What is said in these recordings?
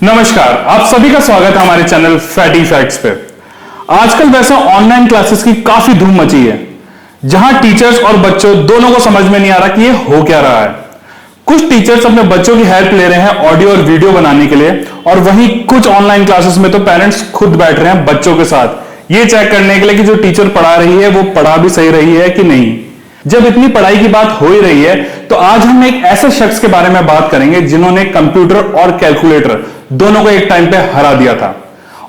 नमस्कार, आप सभी का स्वागत है हमारे चैनल फैटी फैक्ट्स पे। आजकल वैसे ऑनलाइन क्लासेस की काफी धूम मची है, जहां टीचर्स और बच्चों दोनों को समझ में नहीं आ रहा कि ये हो क्या रहा है। कुछ टीचर्स अपने बच्चों की हेल्प ले रहे हैं ऑडियो और वीडियो बनाने के लिए, और वहीं कुछ ऑनलाइन क्लासेस में तो पेरेंट्स खुद बैठ रहे हैं बच्चों के साथ ये चेक करने के लिए कि जो टीचर पढ़ा रही है वो पढ़ा भी सही रही है कि नहीं। जब इतनी पढ़ाई की बात हो ही रही है तो आज हम एक ऐसे शख्स के बारे में बात करेंगे जिन्होंने कंप्यूटर और कैलकुलेटर दोनों को एक टाइम पे हरा दिया था।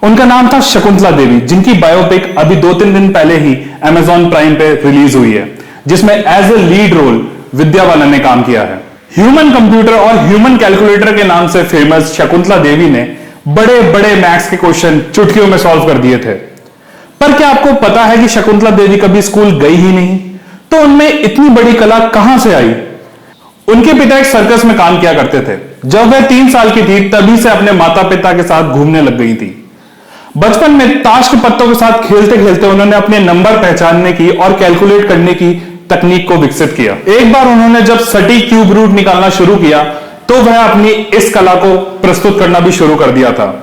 उनका नाम था शकुंतला देवी, जिनकी बायोपिक अभी 2-3 दिन पहले ही Amazon प्राइम पे रिलीज हुई है, जिसमें as a lead role Vidya Balan ने काम किया है। ह्यूमन कंप्यूटर और ह्यूमन कैलकुलेटर के नाम से फेमस शकुंतला देवी ने बड़े बड़े मैथ्स के क्वेश्चन चुटकियों में सॉल्व कर दिए थे। पर क्या आपको पता है कि शकुंतला देवी कभी स्कूल गई ही नहीं? तो उनमें इतनी बड़ी कला कहां से आई? उनके पिता एक सर्कस में काम किया करते थे। जब वह 3 साल की थी तभी से अपने माता पिता के साथ घूमने लग गई थी। बचपन में ताश के पत्तों के साथ खेलते खेलते उन्होंने अपने नंबर पहचानने की और कैलकुलेट करने की तकनीक को विकसित किया। एक बार उन्होंने जब सटीक क्यूब रूट निकालना शुरू किया तो वह अपनी इस कला को प्रस्तुत करना भी शुरू कर दिया था।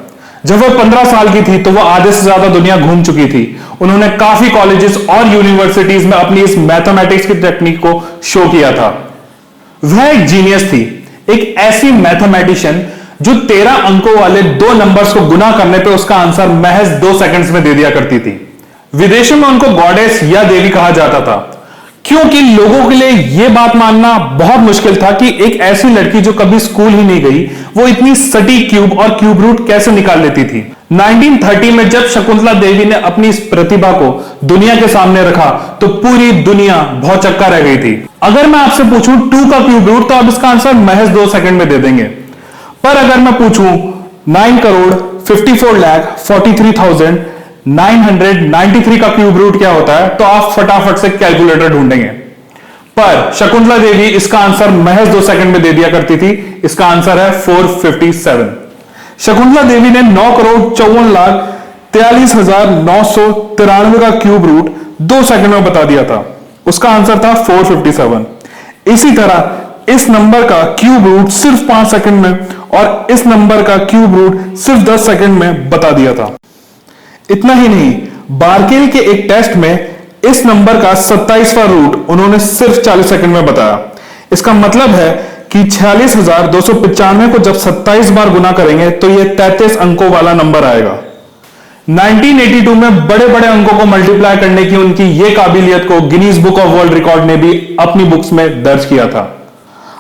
जब वह 15 साल की थी तो वह आधे से ज्यादा दुनिया घूम चुकी थी। उन्होंने काफी कॉलेजेस और यूनिवर्सिटीज में अपनी इस मैथमेटिक्स की टेक्निक को शो किया था। वह एक जीनियस थी, एक ऐसी मैथमेटिशियन जो 13 अंकों वाले 2 नंबर्स को गुना करने पे उसका आंसर महज 2 सेकंड्स में दे दिया करती थी। विदेशों में उनको गॉडेस या देवी कहा जाता था, क्योंकि लोगों के लिए यह बात मानना बहुत मुश्किल था कि एक ऐसी लड़की जो कभी स्कूल ही नहीं गई वो इतनी सटीक क्यूब और क्यूब रूट कैसे निकाल लेती थी। 1930 में जब शकुंतला देवी ने अपनी इस प्रतिभा को दुनिया के सामने रखा तो पूरी दुनिया भौचक्का रह गई थी। अगर मैं आपसे पूछूं 2 का क्यूब रूट तो आप इसका आंसर महज 2 सेकंड में दे देंगे। पर अगर मैं पूछूं 9,54,43,993 का क्यूब रूट क्या होता है तो आप फटाफट से कैलकुलेटर ढूंढेंगे। पर शकुंतला देवी इसका आंसर महज 2 सेकंड में दे दिया करती थी। इसका आंसर है 457। शकुंतला देवी ने 9,54,43,993 का क्यूब रूट 2 सेकंड में बता दिया था। उसका आंसर था 457। इसी तरह इस नंबर का क्यूब रूट सिर्फ 5 सेकंड में और इस नंबर का क्यूब रूट सिर्फ 10 सेकंड में बता दिया था। इतना ही नहीं, बार्केल के एक टेस्ट में इस नंबर का 27वां रूट उन्होंने सिर्फ 40 सेकंड में बताया। इसका मतलब है कि 46,295 को जब 27 बार गुना करेंगे तो यह 33 अंकों वाला नंबर आएगा। 1982 में बड़े बड़े अंकों को मल्टीप्लाई करने की उनकी यह काबिलियत को Guinness book of world record ने भी अपनी बुक्स में दर्ज किया था।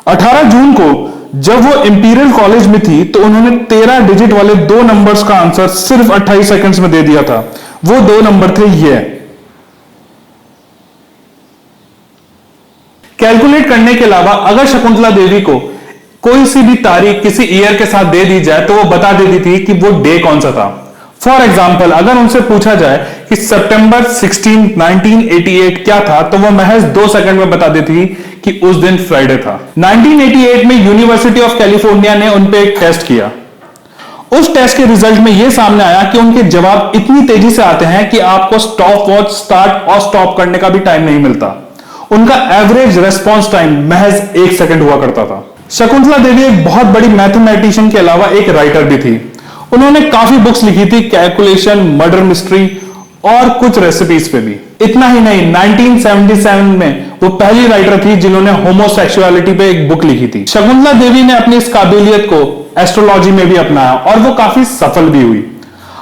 18 जून को जब वो इंपीरियल कॉलेज में थी तो उन्होंने 13 डिजिट वाले 2 नंबर्स का आंसर सिर्फ 28 सेकंड्स में दे दिया था। वो 2 नंबर थे ये। कैलकुलेट करने के अलावा अगर शकुंतला देवी को कोई सी भी तारीख किसी ईयर के साथ दे दी जाए तो वो बता देती थी कि वो डे कौन सा था। फॉर एग्जाम्पल, अगर उनसे पूछा जाए कि सितंबर 16, 1988 क्या था तो वो महज 2 सेकंड में बता देती कि उस दिन फ्राइडे था। 1988 में यूनिवर्सिटी ऑफ कैलिफोर्निया ने उन पे एक टेस्ट किया। उस टेस्ट के रिजल्ट में यह सामने आया कि उनके जवाब इतनी तेजी से आते हैं कि आपको स्टॉप वॉच स्टार्ट और स्टॉप करने का भी टाइम नहीं मिलता। उनका एवरेज रेस्पॉन्स टाइम महज 1 सेकंड हुआ करता था। शकुंतला देवी एक बहुत बड़ी मैथमेटिशियन के अलावा एक राइटर भी थी। उन्होंने काफी बुक्स लिखी थी, कैलकुलेशन, मर्डर मिस्ट्री और कुछ रेसिपीज पे भी। इतना ही नहीं, 1977 में वो पहली राइटर थी जिन्होंने होमोसेक्सुअलिटी पे एक बुक लिखी थी। शकुंतला देवी ने अपनी इस काबिलियत को एस्ट्रोलॉजी में भी अपनाया और वो काफी सफल भी हुई।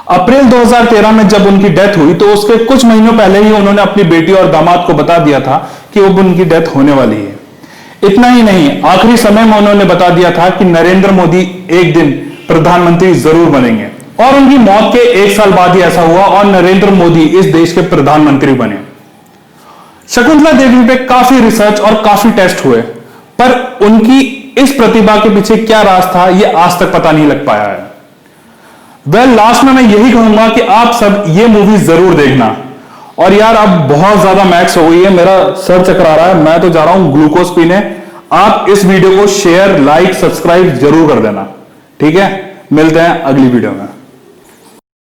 अप्रैल 2013 में जब उनकी डेथ हुई तो उसके कुछ महीनों पहले ही उन्होंने अपनी बेटी और दामाद को बता दिया था कि अब उनकी डेथ होने वाली है। इतना ही नहीं, आखिरी समय में उन्होंने बता दिया था कि नरेंद्र मोदी एक दिन प्रधानमंत्री जरूर बनेंगे, और उनकी मौत के 1 साल बाद ही ऐसा हुआ और नरेंद्र मोदी इस देश के प्रधानमंत्री बने। शकुंतला देवी पे काफी रिसर्च और काफी टेस्ट हुए, पर उनकी इस प्रतिभा के पीछे क्या राज था यह आज तक पता नहीं लग पाया है। लास्ट में मैं यही कहूंगा कि आप सब ये मूवी जरूर देखना। और यार अब बहुत ज्यादा मैथ्स हो गई है, मेरा सर चकरा रहा है, मैं तो जा रहा हूं ग्लूकोज पीने। आप इस वीडियो को शेयर, लाइक, सब्सक्राइब जरूर कर देना, ठीक है? मिलते हैं अगली वीडियो में।